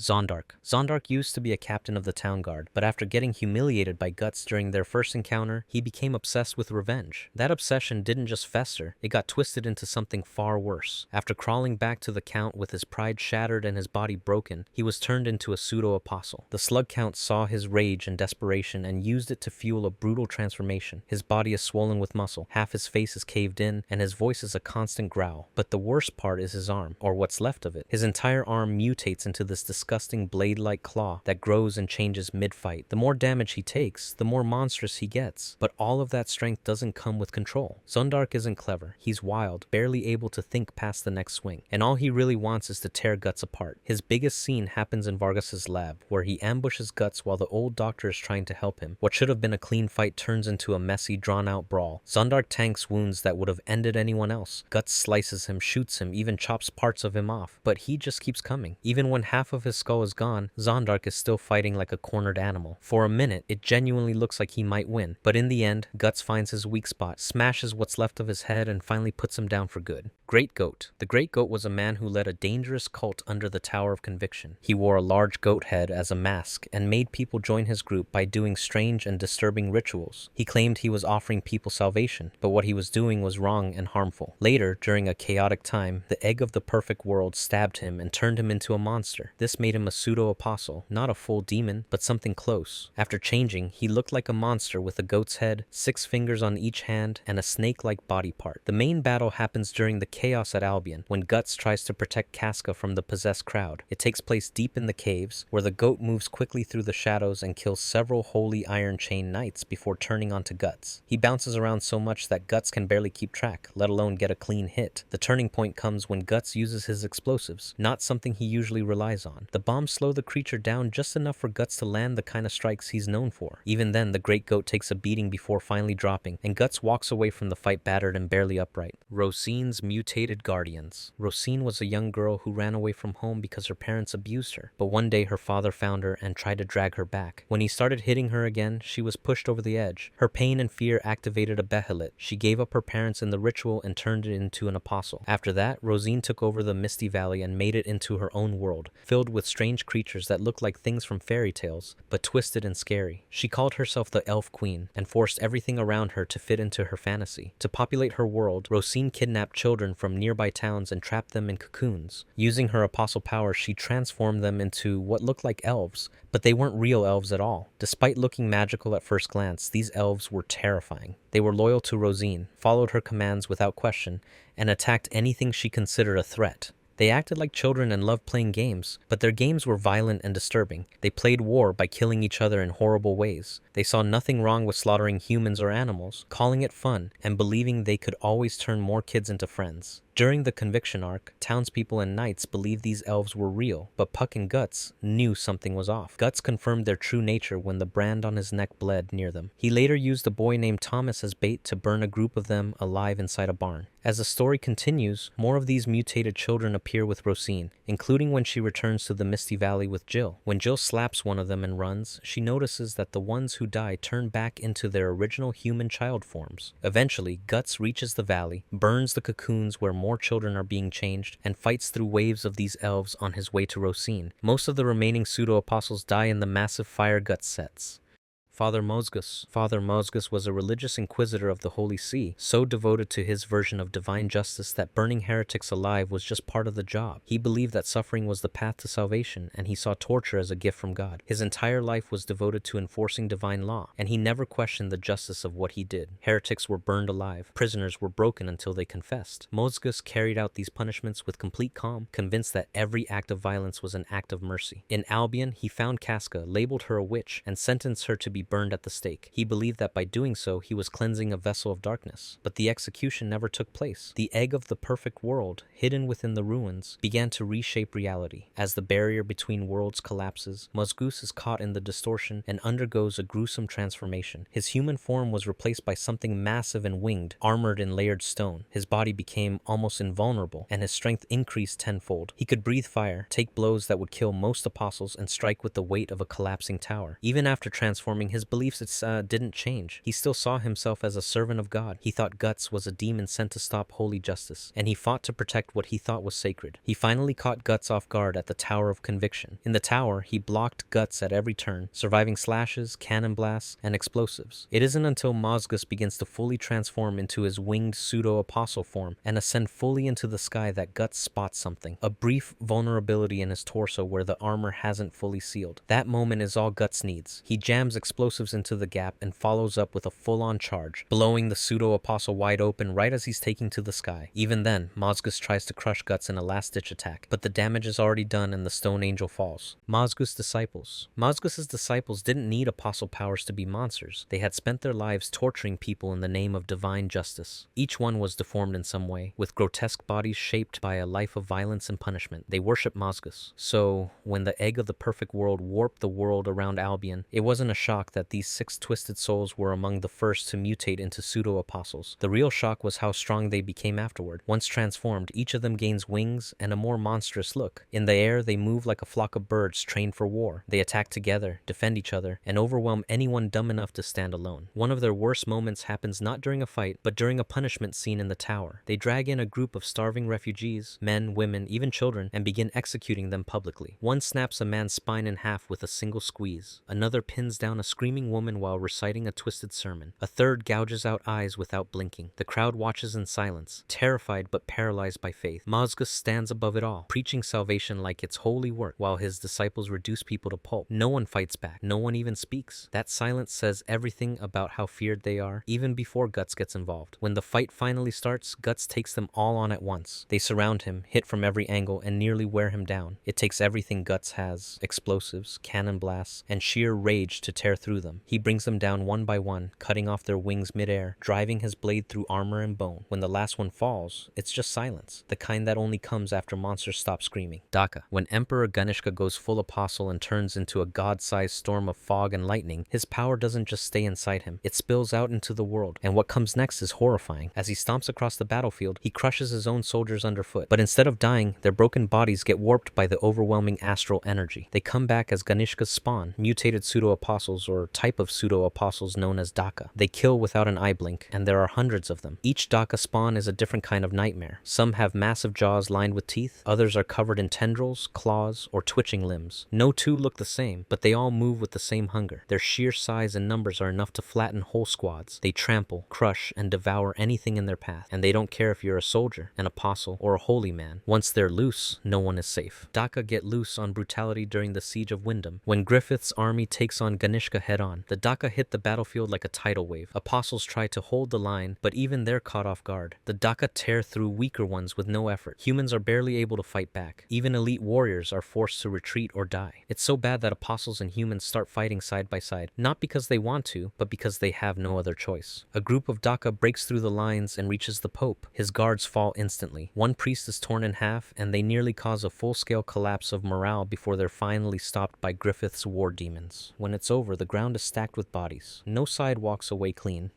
Zondark. Zondark used to be a captain of the town guard, but after getting humiliated by Guts during their first encounter, he became obsessed with revenge. That obsession didn't just fester, it got twisted into something far worse. After crawling back to the Count with his pride shattered and his body broken, he was turned into a pseudo-apostle. The Slug Count saw his rage and desperation and used it to fuel a brutal transformation. His body is swollen with muscle, half his face is caved in, and his voice is a constant growl. But the worst part is his arm, or what's left of it. His entire arm mutates into this disgusting blade-like claw that grows and changes mid-fight. The more damage he takes, the more monstrous he gets. But all of that strength doesn't come with control. Zundark isn't clever. He's wild, barely able to think past the next swing. And all he really wants is to tear Guts apart. His biggest scene happens in Vargas's lab, where he ambushes Guts while the old doctor is trying to help him. What should have been a clean fight turns into a messy, drawn-out brawl. Zundark tanks wounds that would have ended anyone else. Guts slices him, shoots him, even chops parts of him off. But he just keeps coming. Even when half of his skull is gone, Zondark is still fighting like a cornered animal. For a minute, it genuinely looks like he might win, but in the end, Guts finds his weak spot, smashes what's left of his head, and finally puts him down for good. Great Goat. The Great Goat was a man who led a dangerous cult under the Tower of Conviction. He wore a large goat head as a mask and made people join his group by doing strange and disturbing rituals. He claimed he was offering people salvation, but what he was doing was wrong and harmful. Later, during a chaotic time, the egg of the perfect world stabbed him and turned him into a monster. This made him a pseudo-apostle, not a full demon, but something close. After changing, he looked like a monster with a goat's head, 6 fingers on each hand, and a snake-like body part. The main battle happens during the chaos at Albion, when Guts tries to protect Casca from the possessed crowd. It takes place deep in the caves, where the goat moves quickly through the shadows and kills several holy iron chain knights before turning onto Guts. He bounces around so much that Guts can barely keep track, let alone get a clean hit. The turning point comes when Guts uses his explosives, not something he usually relies on. The bombs slow the creature down just enough for Guts to land the kind of strikes he's known for. Even then, the Great Goat takes a beating before finally dropping, and Guts walks away from the fight battered and barely upright. Rosine's Mutated Guardians. Rosine was a young girl who ran away from home because her parents abused her, but one day her father found her and tried to drag her back. When he started hitting her again, she was pushed over the edge. Her pain and fear activated a behelit. She gave up her parents in the ritual and turned it into an apostle. After that, Rosine took over the Misty Valley and made it into her own world, filled with strange creatures that looked like things from fairy tales, but twisted and scary. She called herself the Elf Queen and forced everything around her to fit into her fantasy. To populate her world, Rosine kidnapped children from nearby towns and trapped them in cocoons. Using her apostle powers, she transformed them into what looked like elves, but they weren't real elves at all. Despite looking magical at first glance, these elves were terrifying. They were loyal to Rosine, followed her commands without question, and attacked anything she considered a threat. They acted like children and loved playing games, but their games were violent and disturbing. They played war by killing each other in horrible ways. They saw nothing wrong with slaughtering humans or animals, calling it fun, and believing they could always turn more kids into friends. During the Conviction arc, townspeople and knights believed these elves were real, but Puck and Guts knew something was off. Guts confirmed their true nature when the brand on his neck bled near them. He later used a boy named Thomas as bait to burn a group of them alive inside a barn. As the story continues, more of these mutated children appear with Rosine, including when she returns to the Misty Valley with Jill. When Jill slaps one of them and runs, she notices that the ones who die turn back into their original human child forms. Eventually, Guts reaches the valley, burns the cocoons where more children are being changed, and fights through waves of these elves on his way to Rosine. Most of the remaining pseudo-apostles die in the massive fire Guts sets. Father Mosgus. Father Mosgus was a religious inquisitor of the Holy See, so devoted to his version of divine justice that burning heretics alive was just part of the job. He believed that suffering was the path to salvation, and he saw torture as a gift from God. His entire life was devoted to enforcing divine law, and he never questioned the justice of what he did. Heretics were burned alive. Prisoners were broken until they confessed. Mosgus carried out these punishments with complete calm, convinced that every act of violence was an act of mercy. In Albion, he found Casca, labeled her a witch, and sentenced her to be burned at the stake. He believed that by doing so, he was cleansing a vessel of darkness. But the execution never took place. The egg of the perfect world, hidden within the ruins, began to reshape reality. As the barrier between worlds collapses, Mosgus is caught in the distortion and undergoes a gruesome transformation. His human form was replaced by something massive and winged, armored in layered stone. His body became almost invulnerable, and his strength increased tenfold. He could breathe fire, take blows that would kill most apostles, and strike with the weight of a collapsing tower. Even after transforming his beliefs didn't change. He still saw himself as a servant of God. He thought Guts was a demon sent to stop holy justice, and he fought to protect what he thought was sacred. He finally caught Guts off guard at the Tower of Conviction. In the tower, he blocked Guts at every turn, surviving slashes, cannon blasts, and explosives. It isn't until Mosgus begins to fully transform into his winged pseudo-apostle form and ascend fully into the sky that Guts spots something. A brief vulnerability in his torso where the armor hasn't fully sealed. That moment is all Guts needs. He jams explosives into the gap and follows up with a full-on charge, blowing the pseudo-apostle wide open right as he's taking to the sky. Even then, Mosgus tries to crush Guts in a last-ditch attack, but the damage is already done and the Stone Angel falls. Mosgus Disciples. Mosgus's disciples didn't need apostle powers to be monsters. They had spent their lives torturing people in the name of divine justice. Each one was deformed in some way, with grotesque bodies shaped by a life of violence and punishment. They worshiped Mosgus. So, when the egg of the perfect world warped the world around Albion, it wasn't a shock that these 6 twisted souls were among the first to mutate into pseudo-apostles. The real shock was how strong they became afterward. Once transformed, each of them gains wings and a more monstrous look. In the air, they move like a flock of birds trained for war. They attack together, defend each other, and overwhelm anyone dumb enough to stand alone. One of their worst moments happens not during a fight, but during a punishment scene in the tower. They drag in a group of starving refugees, men, women, even children, and begin executing them publicly. One snaps a man's spine in half with a single squeeze. Another pins down a screaming woman while reciting a twisted sermon. A third gouges out eyes without blinking. The crowd watches in silence, terrified but paralyzed by faith. Mosgus stands above it all, preaching salvation like it's holy work, while his disciples reduce people to pulp. No one fights back. No one even speaks. That silence says everything about how feared they are, even before Guts gets involved. When the fight finally starts, Guts takes them all on at once. They surround him, hit from every angle, and nearly wear him down. It takes everything Guts has, explosives, cannon blasts, and sheer rage to tear through them. He brings them down one by one, cutting off their wings midair, driving his blade through armor and bone. When the last one falls, it's just silence, the kind that only comes after monsters stop screaming. Daka. When Emperor Ganishka goes full apostle and turns into a god-sized storm of fog and lightning, his power doesn't just stay inside him, it spills out into the world, and what comes next is horrifying. As he stomps across the battlefield, he crushes his own soldiers underfoot, but instead of dying, their broken bodies get warped by the overwhelming astral energy. They come back as Ganishka's spawn, mutated pseudo-apostles or type of pseudo-apostles known as Daka. They kill without an eye blink, and there are hundreds of them. Each Daka spawn is a different kind of nightmare. Some have massive jaws lined with teeth, others are covered in tendrils, claws, or twitching limbs. No two look the same, but they all move with the same hunger. Their sheer size and numbers are enough to flatten whole squads. They trample, crush, and devour anything in their path, and they don't care if you're a soldier, an apostle, or a holy man. Once they're loose, no one is safe. Daka get loose on brutality during the siege of Wyndham. When Griffith's army takes on Ganishka head-on, the Daka hit the battlefield like a tidal wave. Apostles try to hold the line, but even they're caught off guard. The Daka tear through weaker ones with no effort. Humans are barely able to fight back. Even elite warriors are forced to retreat or die. It's so bad that apostles and humans start fighting side by side, not because they want to, but because they have no other choice. A group of Daka breaks through the lines and reaches the Pope. His guards fall instantly. One priest is torn in half, and they nearly cause a full-scale collapse of morale before they're finally stopped by Griffith's war demons. When it's over, the ground is stacked with bodies. No side walks away clean.